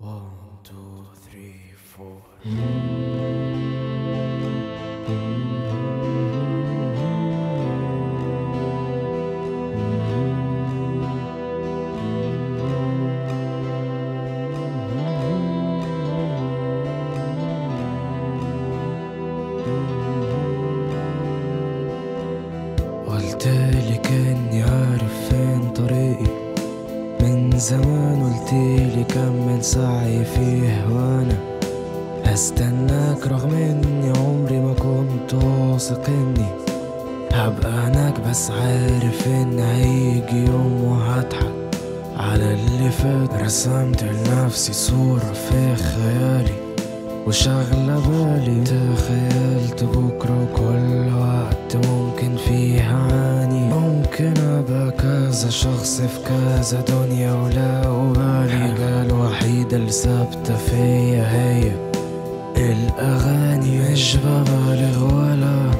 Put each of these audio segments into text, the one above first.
One, two, three, four. قلتلك اني عارف فين طريقي من زمان، قلتلي كمل سعي فيه وانا هستناك، رغم اني عمري ما كنت واثق اني هبقى هناك، بس عارف ان هيجي يوم وهضحك على اللي فات. رسمت لنفسي صورة في خيالي وشغلة بالي، تخيلت بكرة وكل وقت ممكن فيه أعاني، ممكن أبقى كذا شخص في كذا دنيا ولا أبالي. الحاجة الوحيدة اللي ثابتة فيا هي الأغاني، مش ببالغ ولا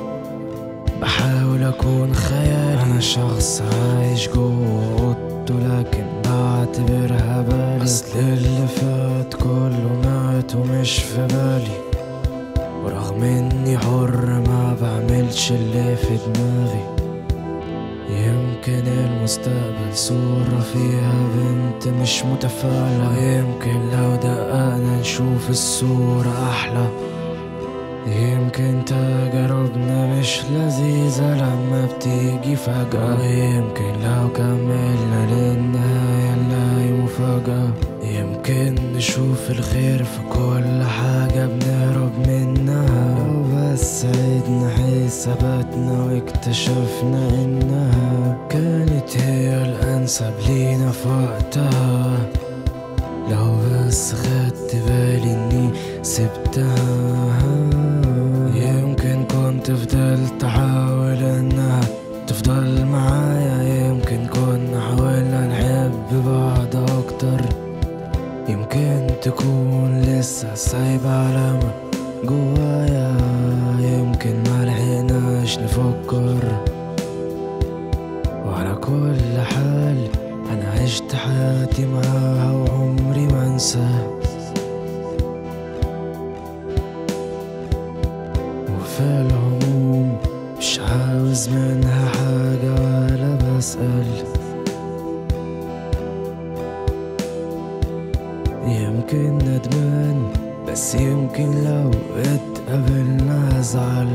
بحاول أكون خيالي، أنا شخص عايش جوه أوضته لكن بعتبرها بالي، أصل اللي فات كله مات ومش في بالي، ورغم إني حر ما بعملش اللي في دماغي. يمكن المستقبل صورة فيها بنت مش متفائلة، يمكن لو دققنا نشوف الصورة أحلى، يمكن تجاربنا مش لذيذة لما بتيجي فجأة، يمكن لو كملنا للنهاية نلاقي مفاجأة، يمكن نشوف الخير في كل حاجة بنهرب منها، لو بس عدنا حساباتنا واكتشفنا انها كانت هي الأنسب لينا في وقتها، لو بس خدت بالي اني سبتها. يمكن كنت فضلت احاول انها تفضل معايا، يمكن كنا حاولنا نحب بعض اكتر، يمكن تكون لسه سايبة علامة جوايا، يمكن ملحقناش نفكر. وعلى كل حال انا عشت حياتي معاها وعمري ما انساها، وفي العموم مش عاوز منها حاجة ولا بسأل، يمكن ندمان بس يمكن لو اتقابلنا هزعل،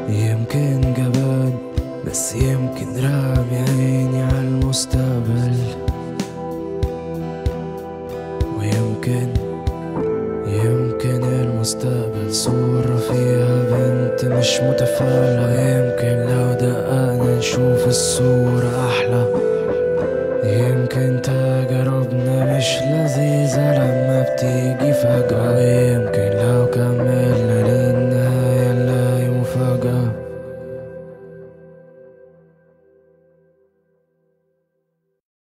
يمكن جبان بس يمكن رامي عيني على المستقبل، ويمكن المستقبل صورة فيها بنت مش متفائلة، يمكن لو دققنا نشوف الصورة أحلى، يمكن